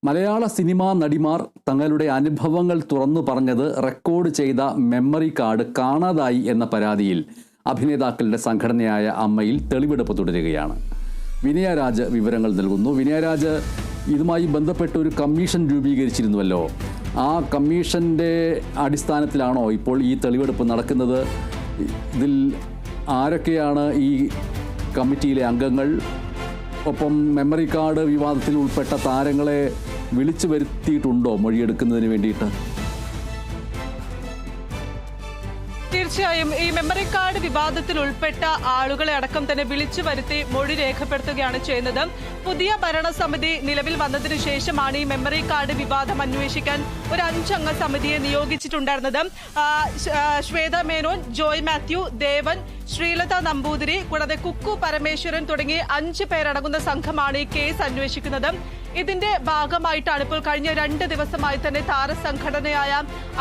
മലയാള cinema നടിമാർ തങ്ങളുടെ അനുഭവങ്ങൾ തുറന്നു പറഞ്ഞത് റെക്കോർഡ് ചെയ്ത മെമ്മറി കാർഡ് കാണാതായി എന്ന പരാതിയിൽ അഭിനേതാക്കളുടെ സംഘടനയായ അമ്മയിൽ തെളിവെടുപ്പ് തുടരുകയാണ്. വിനയരാജ് വിവരങ്ങൾ നൽകുന്നു. വിനയരാജ്, ഇതുമായി ബന്ധപ്പെട്ട് ഒരു കമ്മീഷൻ രൂപീകരിച്ചിരുന്നുവല്ലോ. ആ കമ്മീഷൻ്റെ അടിസ്ഥാനത്തിലാണോ ഇപ്പോൾ ഈ തെളിവെടുപ്പ് നടക്കുന്നത്? ഇതിൽ ആരൊക്കെയാണ് ഈ കമ്മിറ്റിയിലെ അംഗങ്ങൾ? ഒപ്പം മെമ്മറി കാർഡ് വിവാദത്തിൽ ഉൾപ്പെട്ട താരങ്ങളെ വിളിച്ചു വരുത്തിയിട്ടുണ്ടോ മൊഴിയെടുക്കുന്നതിന് വേണ്ടിയിട്ട്? തീർച്ചയായും ഈ മെമ്മറി കാർഡ് വിവാദത്തിൽ ഉൾപ്പെട്ട ആളുകളെ അടക്കം തന്നെ വിളിച്ചു വരുത്തി മൊഴി രേഖപ്പെടുത്തുകയാണ് ചെയ്യുന്നത്. പുതിയ ഭരണസമിതി നിലവിൽ വന്നതിന് ശേഷമാണ് ഈ മെമ്മറി കാർഡ് വിവാദം അന്വേഷിക്കാൻ ഒരു 5 അംഗ സമിതിയെ നിയോഗിച്ചിട്ടുണ്ടായിരുന്നത്. ശ്വേത മേനോൻ, ജോയ് മാത്യു, ദേവൻ, ശ്രീലത നമ്പൂതിരി കൂടാതെ കുക്കു പരമേശ്വരൻ തുടങ്ങി 5 പേരടങ്ങുന്ന സംഘമാണ് ഈ കേസ് അന്വേഷിക്കുന്നത്. ഇതിന്റെ ഭാഗമായിട്ടാണ് ഇപ്പോൾ കഴിഞ്ഞ 2 ദിവസമായി തന്നെ താരസംഘടനയായ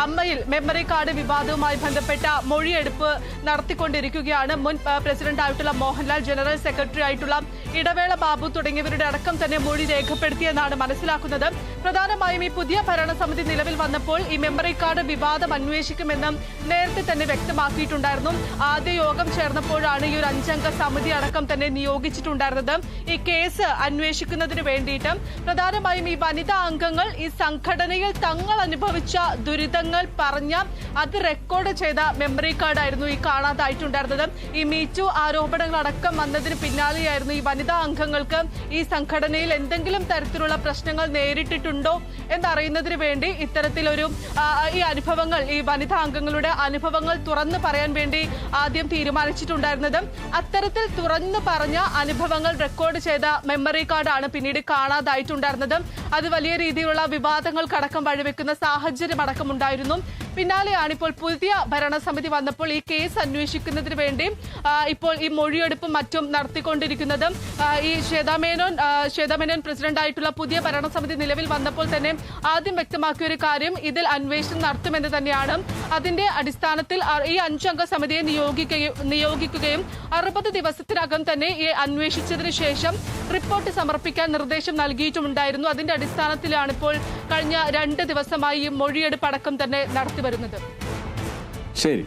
അമ്മയിൽ മെമ്മറി കാർഡ് വിവാദവുമായി ബന്ധപ്പെട്ട മൊഴിയെടുപ്പ് നടത്തിക്കൊണ്ടിരിക്കുകയാണ്. മുൻ പ്രസിഡന്റ് ആയിട്ടുള്ള മോഹൻലാൽ, ജനറൽ സെക്രട്ടറി ആയിട്ടുള്ള ഇടവേള ബാബു തുടങ്ങിയവരുടെ അടക്കം തന്നെ മൊഴി രേഖപ്പെടുത്തിയെന്നാണ് മനസ്സിലാക്കുന്നത്. പ്രധാനമായും ഈ പുതിയ ഭരണസമിതി നിലവിൽ വന്നപ്പോൾ ഈ മെമ്മറി കാർഡ് വിവാദം അന്വേഷിക്കുമെന്നും നേരത്തെ തന്നെ വ്യക്തമാക്കിയിട്ടുണ്ടായിരുന്നു. ആദ്യ യോഗം ചേർന്നപ്പോഴാണ് ഈ ഒരു 5 അംഗ സമിതി അടക്കം തന്നെ നിയോഗിച്ചിട്ടുണ്ടായിരുന്നത് ഈ കേസ് അന്വേഷിക്കുന്നതിന് വേണ്ടിയിട്ട്. പ്രധാനമായും ഈ വനിതാ അംഗങ്ങൾ ഈ സംഘടനയിൽ തങ്ങൾ അനുഭവിച്ച ദുരിതങ്ങൾ പറഞ്ഞ അത് റെക്കോർഡ് ചെയ്ത മെമ്മറി കാർഡ് ആയിരുന്നു ഈ കാണാതായിട്ടുണ്ടായിരുന്നത്. ഈ മീറ്റു ആരോപണങ്ങൾ അടക്കം വന്നതിന് പിന്നാലെയായിരുന്നു ഈ വനിതാ അംഗങ്ങൾക്ക് ഈ സംഘടനയിൽ എന്തെങ്കിലും തരത്തിലുള്ള പ്രശ്നങ്ങൾ നേരിട്ടിട്ടുണ്ടോ എന്നറിയുന്നതിന് വേണ്ടി ഇത്തരത്തിലൊരു ഈ അനുഭവങ്ങൾ, ഈ വനിതാ അംഗങ്ങളുടെ അനുഭവങ്ങൾ തുറന്നു പറയാൻ വേണ്ടി ആദ്യം തീരുമാനിച്ചിട്ടുണ്ടായിരുന്നത്. അത്തരത്തിൽ തുറന്നു പറഞ്ഞ അനുഭവങ്ങൾ റെക്കോർഡ് ചെയ്ത മെമ്മറി കാർഡാണ് പിന്നീട് കാണാതായിട്ടുണ്ടായിരുന്നത്. അത് വലിയ രീതിയിലുള്ള വിവാദങ്ങൾക്കടക്കം വഴിവെക്കുന്ന സാഹചര്യം അടക്കമുണ്ടായിരുന്നു. പിന്നാലെയാണ് ഇപ്പോൾ പുതിയ ഭരണസമിതി വന്നപ്പോൾ ഈ കേസ് അന്വേഷിക്കുന്നതിന് വേണ്ടി ഇപ്പോൾ ഈ മൊഴിയെടുപ്പും മറ്റും നടത്തിക്കൊണ്ടിരിക്കുന്നത്. ഈ ശ്വേതാമേനോൻ പ്രസിഡന്റ് ആയിട്ടുള്ള പുതിയ ഭരണസമിതി നിലവിൽ വന്നപ്പോൾ തന്നെ ആദ്യം വ്യക്തമാക്കിയ ഒരു കാര്യം ഇതിൽ അന്വേഷണം നടത്തുമെന്ന് തന്നെയാണ്. അതിന്റെ അടിസ്ഥാനത്തിൽ ഈ 5 അംഗ സമിതിയെ നിയോഗിക്കുകയും 60 ദിവസത്തിനകം തന്നെ ഈ അന്വേഷിച്ചതിന് ശേഷം റിപ്പോർട്ട് സമർപ്പിക്കാൻ നിർദ്ദേശം നൽകിയിട്ടുണ്ടായിരുന്നു. അതിന്റെ അടിസ്ഥാനത്തിലാണ് ഇപ്പോൾ കഴിഞ്ഞ 2 ദിവസമായി ഈ മൊഴിയെടുപ്പ് അടക്കം തന്നെ നടത്തി വരുന്നത്. ശരി.